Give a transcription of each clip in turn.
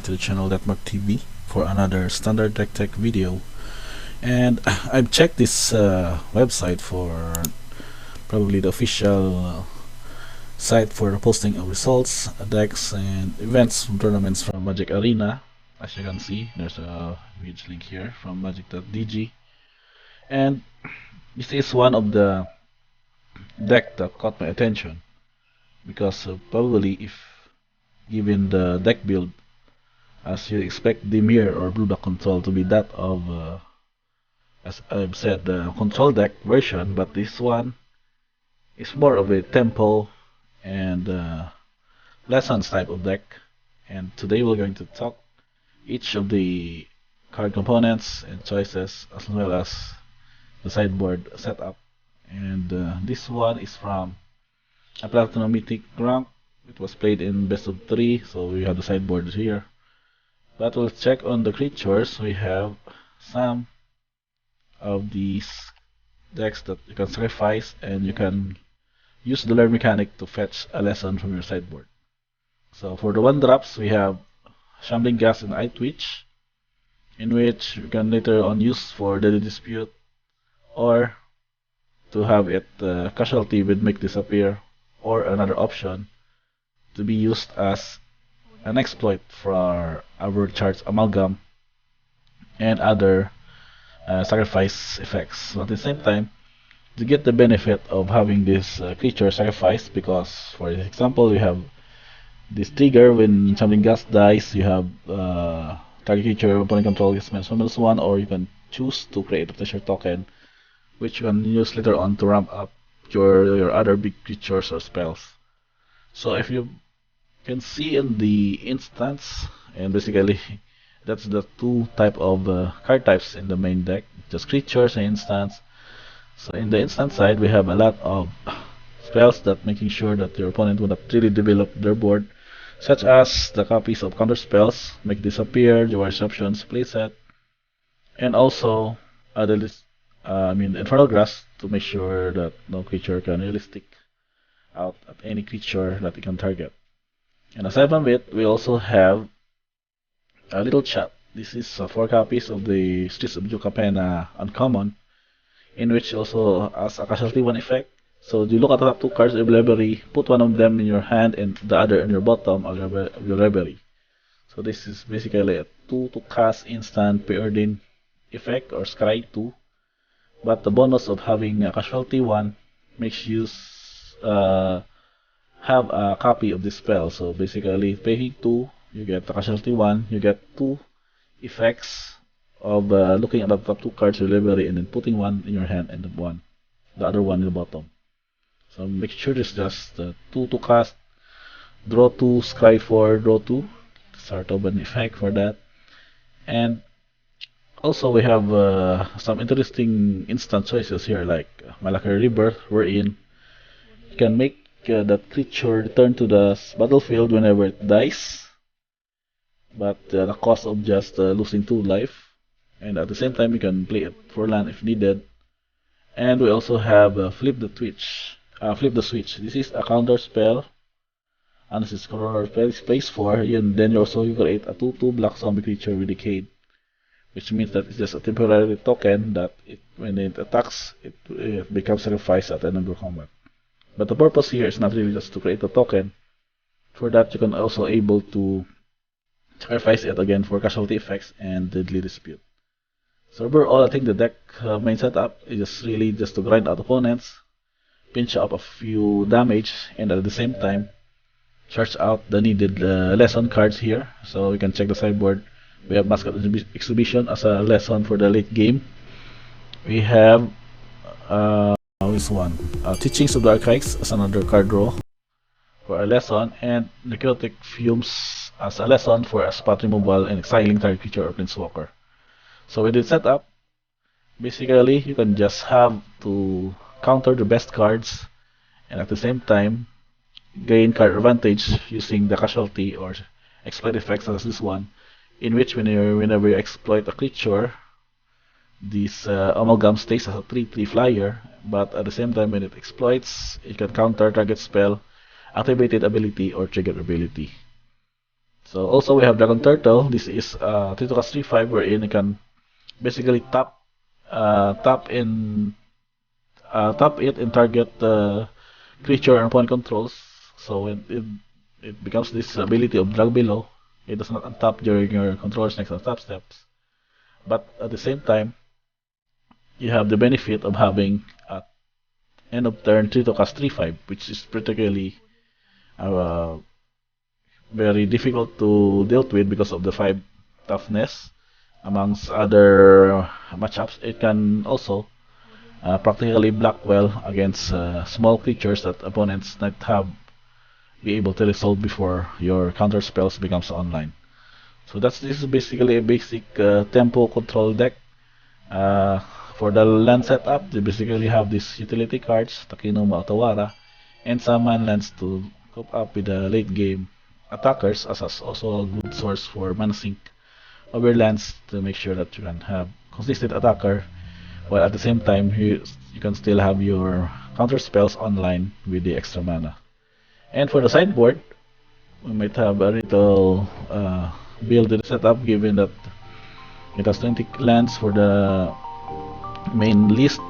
back to the channel TV for another standard deck tech video. And I've checked this website for probably the official site for posting of results, decks, and events from tournaments from Magic Arena. As you can see, there's a huge link here from magic.dg. And this is one of the deck that caught my attention because probably if given the deck build, as you expect Dimir or Blue Black Control to be that of, as I've said, the control deck version, but this one is more of a tempo and lessons type of deck. And today we're going to talk each of the card components and choices, as well as the sideboard setup. And this one is from a Platinum Mythic rank. It was played in best of 3, so we have the sideboard here. But we'll check on the creatures. We have some of these decks that you can sacrifice, and you can use the learn mechanic to fetch a lesson from your sideboard. So for the 1-drops, we have Shambling Gas and Eye Twitch, in which you can later on use for Deadly Dispute, or to have it casualty with Make Disappear, or another option to be used as an exploit for our charge Amalgam and other sacrifice effects. So at the same time, to get the benefit of having this creature sacrificed, because for example, you have this trigger when something gas dies, you have target creature opponent control is -1, or you can choose to create a treasure token, which you can use later on to ramp up your other big creatures or spells. So if you can see in the instance, and basically that's the two type of card types in the main deck, just creatures and instance. So in the instance side, we have a lot of spells that making sure that your opponent will not really develop their board, such as the copies of counter spells, Make Disappear, your receptions, playset, and also Infernal Grasp, to make sure that no creature can really stick out at any creature that it can target. And aside from it, we also have a little chat. This is 4 copies of the Streets of Yucapena Uncommon, in which also has a casualty 1 effect. So you look at the top 2 cards of your library, put one of them in your hand and the other in your bottom of your library. So this is basically a 2 to cast instant preordained effect, or Scry 2. But the bonus of having a casualty 1 makes you have a copy of this spell. So basically, paying 2, you get the casualty 1, you get 2 effects of looking at the top 2 cards of your library and then putting one in your hand and the other one in the bottom. So make sure it's just 2 to cast, draw 2, scry 4, draw 2, sort of an effect for that. And also we have some interesting instant choices here, like Malakari Rebirth, wherein you can make that creature return to the battlefield whenever it dies, but the cost of just losing 2 life. And at the same time, you can play it for land if needed. And we also have Flip the Switch. This is a counter spell. And this is space 4. And then you create a 2/2 black zombie creature with Decade, which means that it's just a temporary token that when it attacks, it becomes sacrificed at the end of your combat. But the purpose here is not really just to create a token. For that, you can also able to sacrifice it again for casualty effects and Deadly Dispute. So overall, I think the deck main setup is just really just to grind out opponents, pinch up a few damage, and at the same time, charge out the needed lesson cards here. So we can check the sideboard. We have Mascot Exhibition as a lesson for the late game. We have this one, Teachings of the Archives as another card draw for a lesson, and Necrotic Fumes as a lesson for a spot removal and exiling target creature or planeswalker. So with the setup, basically you can just have to counter the best cards and at the same time gain card advantage using the casualty or exploit effects as this one, in which whenever you exploit a creature, this Amalgam stays as a 3/3 flyer, but at the same time when it exploits, it can counter target spell, activated ability, or triggered ability. So also we have Dragon Turtle. This is 3 to cast 3/5 wherein you can basically tap it and target the creature and opponent controls. So it becomes this ability of drag below. It does not untap during your controller's next untap steps. But at the same time, you have the benefit of having at end of turn 3 to cast 3/5, which is particularly uh, very difficult to deal with because of the 5 toughness. Amongst other matchups, it can also practically block well against small creatures that opponents might have be able to resolve before your counter spells becomes online. So this is basically a basic tempo control deck. Uh, for the land setup, they basically have these utility cards, Takinuma Otawara, and some mana lands to cope up with the late game attackers as also a good source for mana sink over lands to make sure that you can have consistent attacker while at the same time you can still have your counter spells online with the extra mana. And for the sideboard, we might have a little build setup given that it has 20 lands for the main list.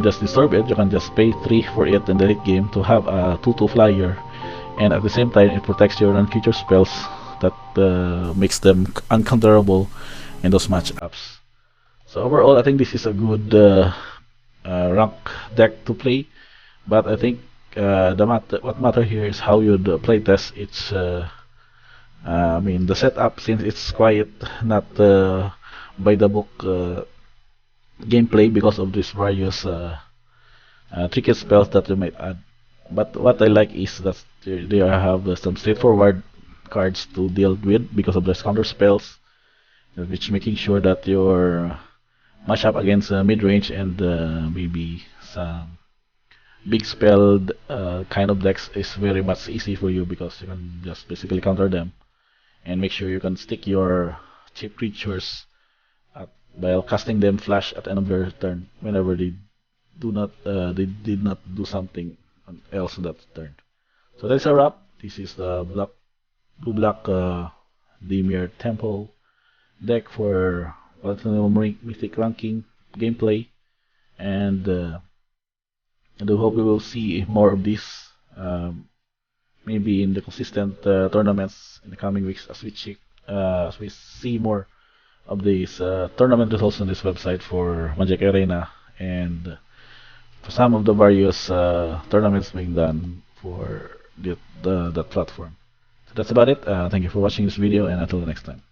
Just disturb it, you can just pay 3 for it in the late game to have a 2/2 flyer, and at the same time it protects your non-creature spells that makes them uncounterable in those matchups. So overall, I think this is a good rank deck to play, but I think what matter here is how you play test its. I mean the setup, since it's quite not by the book gameplay because of these various tricky spells that you might add. But what I like is that they have some straightforward cards to deal with because of the counter spells, which making sure that your match up against mid-range and maybe some big spell kind of decks is very much easy for you because you can just basically counter them and make sure you can stick your cheap creatures at, while casting them flash at the end of their turn whenever they did not do something else on that turn. So that's a wrap. This is the blue black Dimir Temple deck for Platinum Mythic ranking gameplay, and I do hope we will see more of this. Maybe in the consistent tournaments in the coming weeks as we see more of these tournament results on this website for Magic Arena and for some of the various tournaments being done for that platform. So that's about it. Thank you for watching this video, and until the next time.